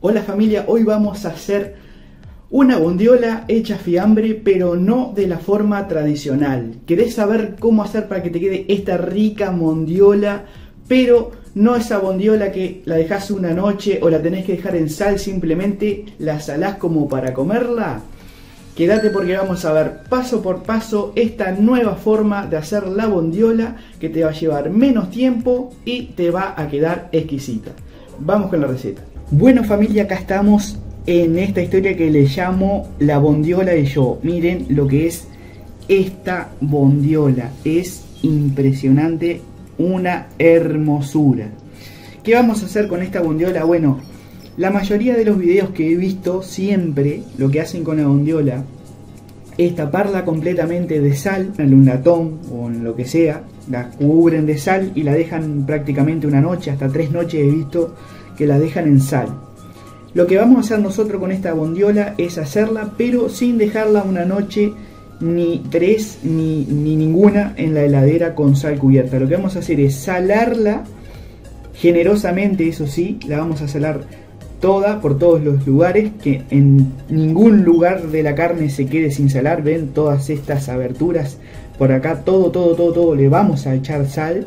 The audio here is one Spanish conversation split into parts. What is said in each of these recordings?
Hola familia, hoy vamos a hacer una bondiola hecha fiambre, pero no de la forma tradicional. ¿Querés saber cómo hacer para que te quede esta rica bondiola, pero no esa bondiola que la dejás una noche o la tenés que dejar en sal, simplemente la salás como para comerla? Quédate porque vamos a ver paso por paso esta nueva forma de hacer la bondiola que te va a llevar menos tiempo y te va a quedar exquisita. Vamos con la receta. Bueno familia, acá estamos en esta historia que le llamo la bondiola de yo. Miren lo que es esta bondiola, es impresionante, una hermosura. ¿Qué vamos a hacer con esta bondiola? Bueno, la mayoría de los videos que he visto siempre lo que hacen con la bondiola es taparla completamente de sal en un latón o en lo que sea, la cubren de sal y la dejan prácticamente una noche, hasta 3 noches he visto que la dejan en sal. Lo que vamos a hacer nosotros con esta bondiola es hacerla, pero sin dejarla una noche, ni 3 ni ninguna en la heladera con sal cubierta. Lo que vamos a hacer es salarla generosamente, eso sí, la vamos a salar toda por todos los lugares, que en ningún lugar de la carne se quede sin salar. Ven todas estas aberturas por acá, todo le vamos a echar sal,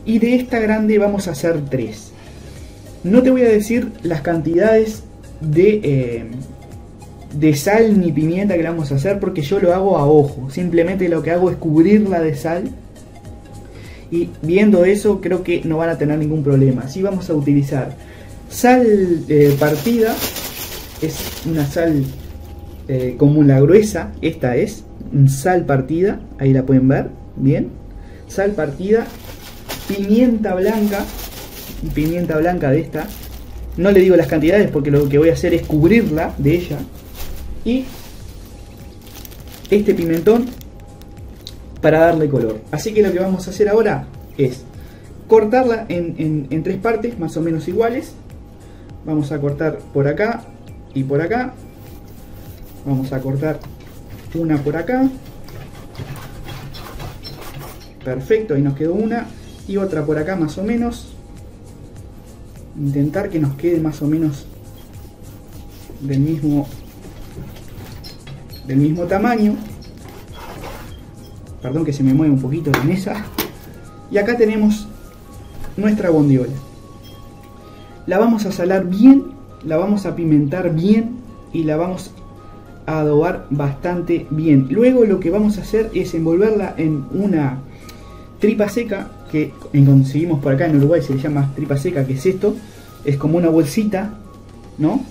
y de esta grande vamos a hacer 3. No te voy a decir las cantidades de sal ni pimienta que le vamos a hacer, porque yo lo hago a ojo. Simplemente lo que hago es cubrirla de sal, y viendo eso creo que no van a tener ningún problema. Así vamos a utilizar sal partida, es una sal como la gruesa, esta es sal partida, ahí la pueden ver bien, sal partida, pimienta blanca de esta, no le digo las cantidades porque lo que voy a hacer es cubrirla de ella, y este pimentón para darle color. Así que lo que vamos a hacer ahora es cortarla en 3 partes más o menos iguales. Vamos a cortar por acá y por acá, vamos a cortar una por acá, perfecto, ahí nos quedó una, y otra por acá más o menos. Intentar que nos quede más o menos del mismo tamaño. Perdón que se me mueve un poquito la mesa. Y acá tenemos nuestra bondiola. La vamos a salar bien, la vamos a pimentar bien y la vamos a adobar bastante bien. Luego lo que vamos a hacer es envolverla en una tripa seca que conseguimos por acá en Uruguay, se le llama tripa seca, que es esto, es como una bolsita, ¿no?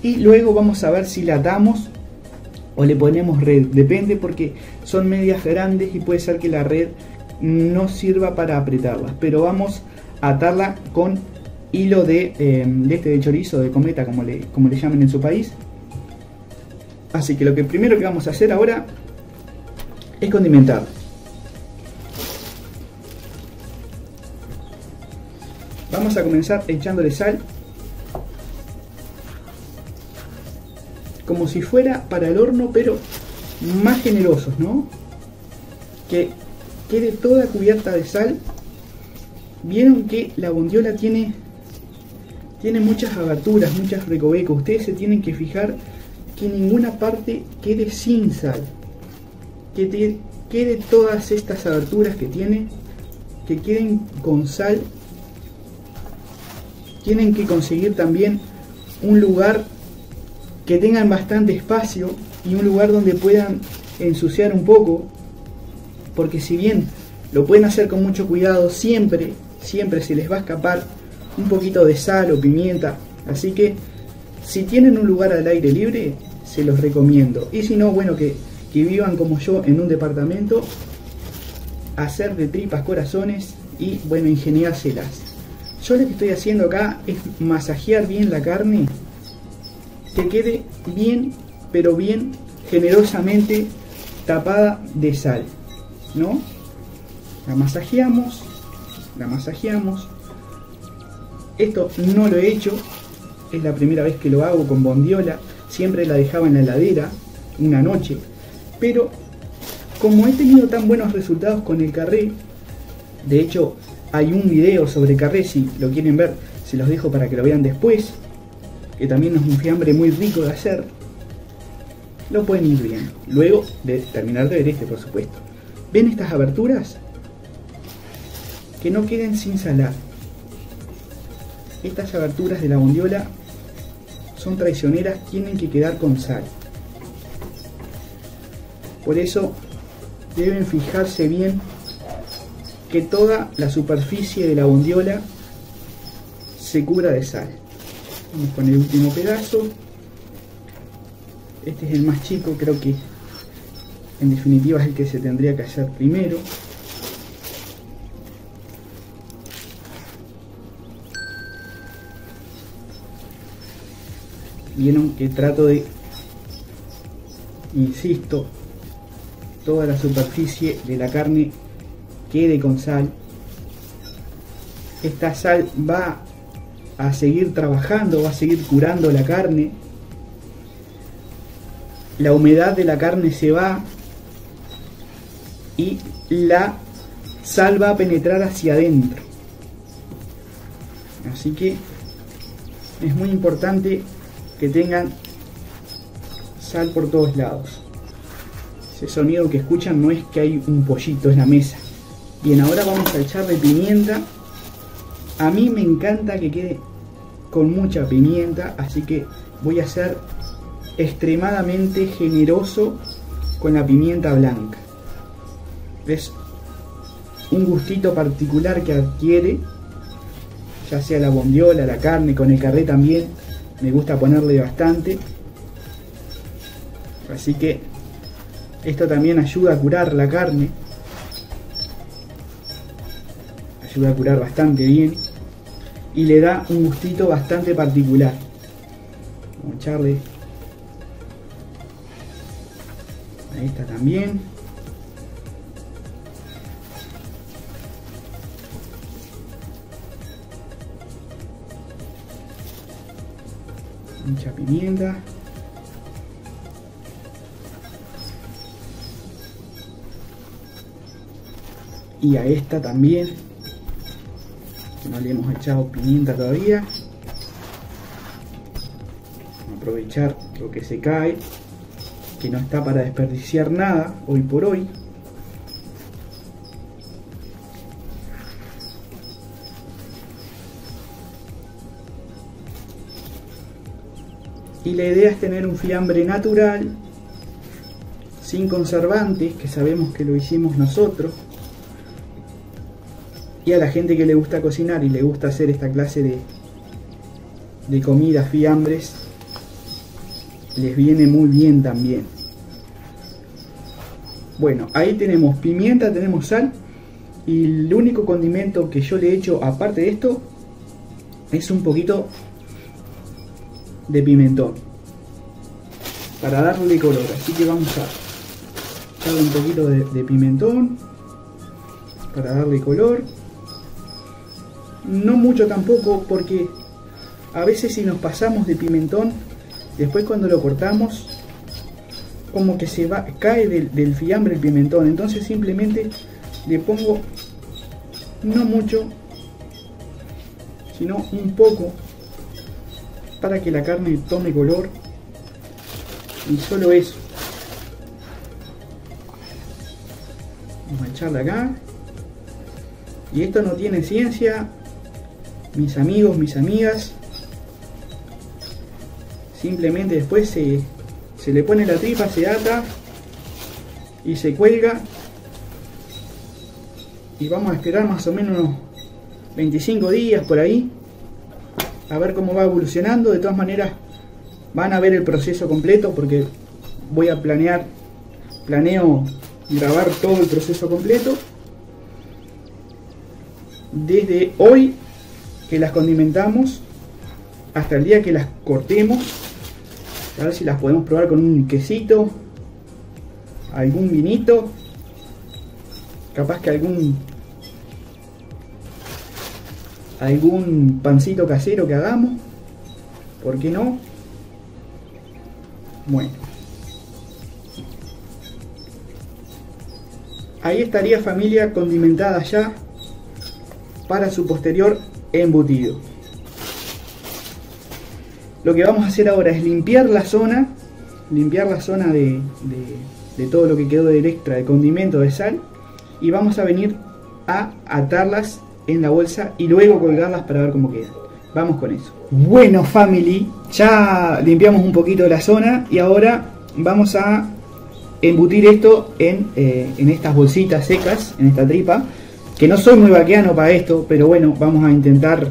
Y luego vamos a ver si la atamos o le ponemos red, depende, porque son medias grandes y puede ser que la red no sirva para apretarlas, pero vamos a atarla con hilo de chorizo, de cometa, como le llaman en su país. Así que lo que primero que vamos a hacer ahora es condimentar. Vamos a comenzar echándole sal, como si fuera para el horno, pero más generosos, ¿no? Que quede toda cubierta de sal. Vieron que la bondiola tiene muchas aberturas, muchos recovecos. Ustedes se tienen que fijar que ninguna parte quede sin sal, que quede todas estas aberturas que tiene, que queden con sal. Tienen que conseguir también un lugar que tengan bastante espacio y un lugar donde puedan ensuciar un poco, porque si bien lo pueden hacer con mucho cuidado, siempre se les va a escapar un poquito de sal o pimienta. Así que si tienen un lugar al aire libre, se los recomiendo. Y si no, bueno, que vivan como yo en un departamento, hacer de tripas corazones y bueno, ingeniárselas. Yo lo que estoy haciendo acá es masajear bien la carne, que quede bien, pero bien generosamente tapada de sal, ¿no? La masajeamos. Esto no lo he hecho, es la primera vez que lo hago con bondiola. Siempre la dejaba en la heladera una noche, pero como he tenido tan buenos resultados con el carré, de hecho hay un video sobre carré, si lo quieren ver se los dejo para que lo vean después. que también es un fiambre muy rico de hacer, lo pueden ir viendo. Luego de terminar de ver este, por supuesto. ¿Ven estas aberturas? Que no queden sin salar. Estas aberturas de la bondiola son traicioneras, tienen que quedar con sal. Por eso deben fijarse bien que toda la superficie de la bondiola se cubra de sal. Vamos con el último pedazo. Este es el más chico, creo que en definitiva es el que se tendría que hacer primero. Vieron que trato de, insisto, toda la superficie de la carne quede con sal. Esta sal va a seguir trabajando, va a seguir curando la carne. La humedad de la carne se va y la sal va a penetrar hacia adentro. Así que es muy importante que tengan sal por todos lados. Ese sonido que escuchan no es que hay un pollito en la mesa. Bien, ahora vamos a echarle pimienta. A mí me encanta que quede con mucha pimienta, así que voy a ser extremadamente generoso con la pimienta blanca. Es un gustito particular que adquiere, ya sea la bondiola, la carne, con el carré también me gusta ponerle bastante. Así que esto también ayuda a curar la carne, ayuda a curar bastante bien y le da un gustito bastante particular. Vamos a echarle a esta también. Mucha pimienta. Y a esta también, que no le hemos echado pimienta todavía. Vamos a aprovechar lo que se cae, que no está para desperdiciar nada hoy por hoy. Y la idea es tener un fiambre natural, sin conservantes, que sabemos que lo hicimos nosotros. Y a la gente que le gusta cocinar y le gusta hacer esta clase de comidas, fiambres, les viene muy bien también. Bueno, ahí tenemos pimienta, tenemos sal, y el único condimento que yo le echo aparte de esto es un poquito de pimentón para darle color. Así que vamos a echarle un poquito de pimentón para darle color. No mucho tampoco, porque a veces si nos pasamos de pimentón, después cuando lo cortamos como que se va, cae del fiambre el pimentón. Entonces simplemente le pongo no mucho, sino un poco, para que la carne tome color, y solo eso. Vamos a echarla acá. Y esto no tiene ciencia, mis amigos, mis amigas. Simplemente después se le pone la tripa, se ata y se cuelga. Y vamos a esperar más o menos unos 25 días por ahí, a ver cómo va evolucionando. De todas maneras van a ver el proceso completo, porque voy a planeo grabar todo el proceso completo, desde hoy que las condimentamos hasta el día que las cortemos, a ver si las podemos probar con un quesito, algún vinito, capaz que algún pancito casero que hagamos, ¿por qué no? Bueno, ahí estaría, familia, condimentada ya para su posterior embutido. lo que vamos a hacer ahora es limpiar la zona de todo lo que quedó de extra de condimento, de sal, y vamos a venir a atarlas en la bolsa y luego colgarlas para ver cómo quedan. Vamos con eso. Bueno, family, ya limpiamos un poquito la zona y ahora vamos a embutir esto en estas bolsitas secas, en esta tripa, que no soy muy vaquiano para esto, pero bueno, vamos a intentar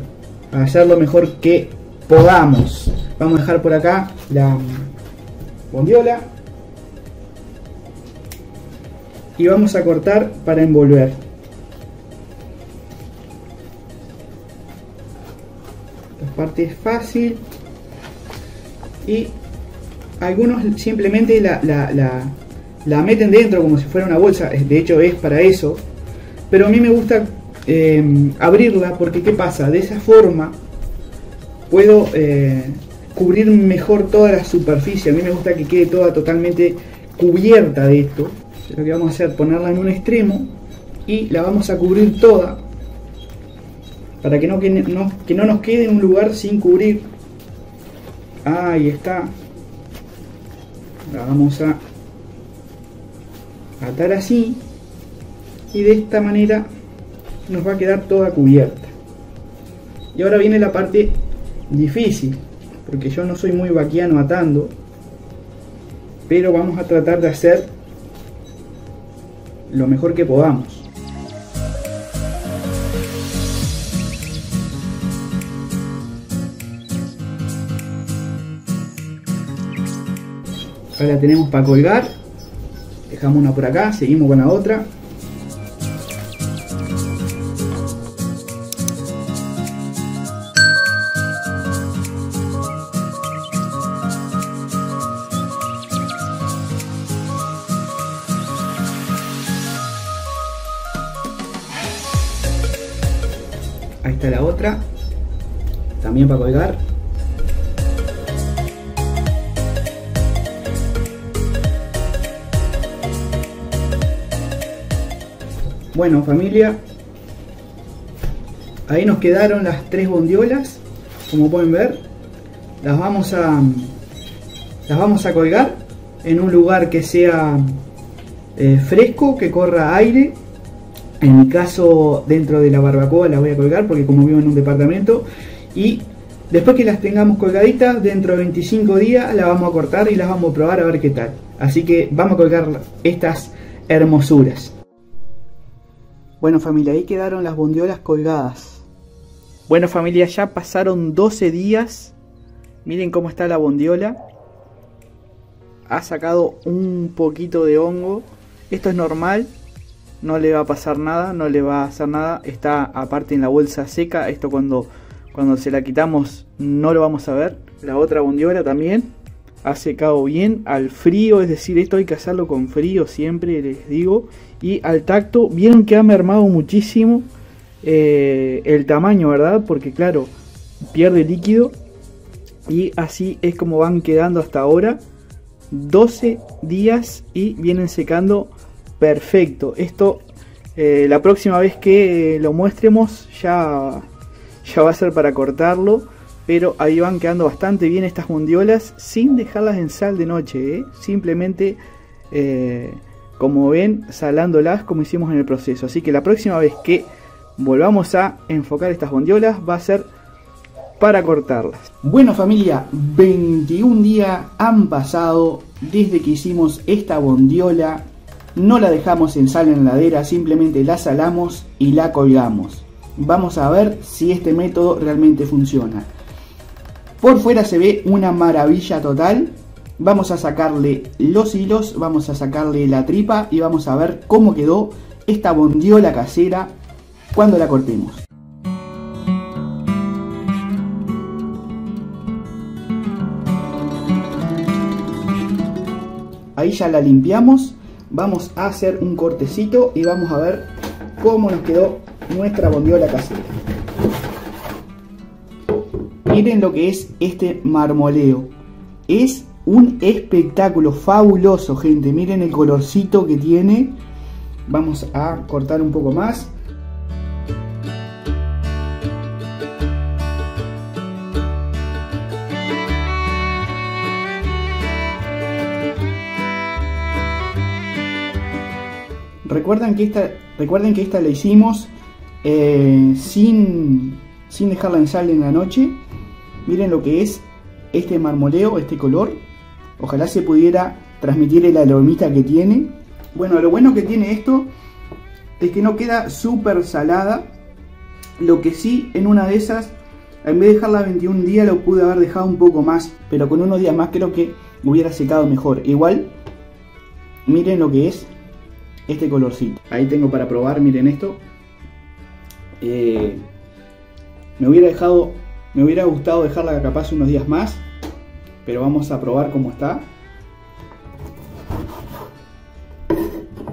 hacer lo mejor que podamos. Vamos a dejar por acá la bondiola y vamos a cortar para envolver. Esta parte es fácil y algunos simplemente la meten dentro como si fuera una bolsa, de hecho es para eso, pero a mí me gusta abrirla porque ¿qué pasa? De esa forma puedo cubrir mejor toda la superficie. A mí me gusta que quede toda totalmente cubierta de esto. Lo que vamos a hacer es ponerla en un extremo y la vamos a cubrir toda para que no nos quede en un lugar sin cubrir. Ahí está. La vamos a atar así y de esta manera nos va a quedar toda cubierta. Y ahora viene la parte difícil, porque yo no soy muy vaquiano atando, pero vamos a tratar de hacer lo mejor que podamos. Ahora la tenemos para colgar. Dejamos una por acá, seguimos con la otra. Ahí está la otra, también para colgar. Bueno, familia, ahí nos quedaron las 3 bondiolas, como pueden ver. Las vamos a colgar en un lugar que sea fresco, que corra aire. En mi caso, dentro de la barbacoa las voy a colgar porque como vivo en un departamento. Y después que las tengamos colgaditas, dentro de 25 días las vamos a cortar y las vamos a probar a ver qué tal. Así que vamos a colgar estas hermosuras. Bueno, familia, ahí quedaron las bondiolas colgadas. Bueno, familia, ya pasaron 12 días. Miren cómo está la bondiola. Ha sacado un poquito de hongo. Esto es normal. No le va a pasar nada, no le va a hacer nada. Está aparte en la bolsa seca. Esto cuando se la quitamos no lo vamos a ver. La otra bondiola también ha secado bien al frío. Es decir, esto hay que hacerlo con frío siempre, les digo. Y al tacto, vieron que ha mermado muchísimo el tamaño, ¿verdad? Porque claro, pierde líquido. Y así es como van quedando hasta ahora. 12 días y vienen secando perfecto. Esto la próxima vez que lo muestremos ya va a ser para cortarlo, pero ahí van quedando bastante bien estas bondiolas sin dejarlas en sal de noche, simplemente como ven, salándolas como hicimos en el proceso. Así que la próxima vez que volvamos a enfocar estas bondiolas va a ser para cortarlas. Bueno, familia, 21 días han pasado desde que hicimos esta bondiola. No la dejamos en sal en la heladera, simplemente la salamos y la colgamos. Vamos a ver si este método realmente funciona. Por fuera se ve una maravilla total. Vamos a sacarle los hilos, vamos a sacarle la tripa y vamos a ver cómo quedó esta bondiola casera cuando la cortemos. Ahí ya la limpiamos. Vamos a hacer un cortecito y vamos a ver cómo nos quedó nuestra bondiola casera. Miren lo que es este marmoleo. Es un espectáculo fabuloso, gente. Miren el colorcito que tiene. Vamos a cortar un poco más. Recuerden que esta la hicimos sin dejarla en sal en la noche. Miren lo que es este marmoleo, este color. Ojalá se pudiera transmitir el aromita que tiene. Bueno, lo bueno que tiene esto es que no queda súper salada. Lo que sí, en una de esas, en vez de dejarla 21 días, lo pude haber dejado un poco más. Pero con unos días más creo que hubiera secado mejor. Igual, miren lo que es este colorcito. Ahí tengo para probar, miren esto. Me hubiera gustado dejarla capaz unos días más. Pero vamos a probar cómo está.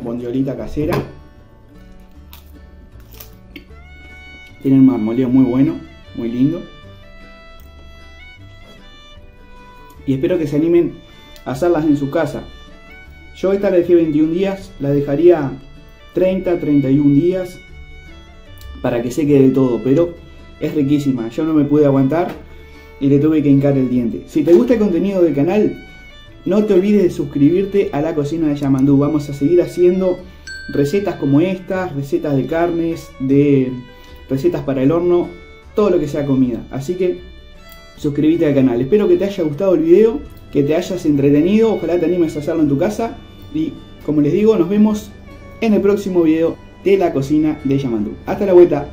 Bondiolita casera. Tiene un marmoleo muy bueno, muy lindo. Y espero que se animen a hacerlas en su casa. Yo esta la dejé 21 días, la dejaría 30, 31 días para que seque del todo, pero es riquísima. Yo no me pude aguantar y le tuve que hincar el diente. Si te gusta el contenido del canal, no te olvides de suscribirte a La Cocina de Yamandú. Vamos a seguir haciendo recetas como estas, recetas de carnes, de recetas para el horno, todo lo que sea comida. Así que suscríbete al canal. Espero que te haya gustado el video, que te hayas entretenido. Ojalá te animes a hacerlo en tu casa. Y como les digo, nos vemos en el próximo video de La Cocina de Yamandú. Hasta la vuelta.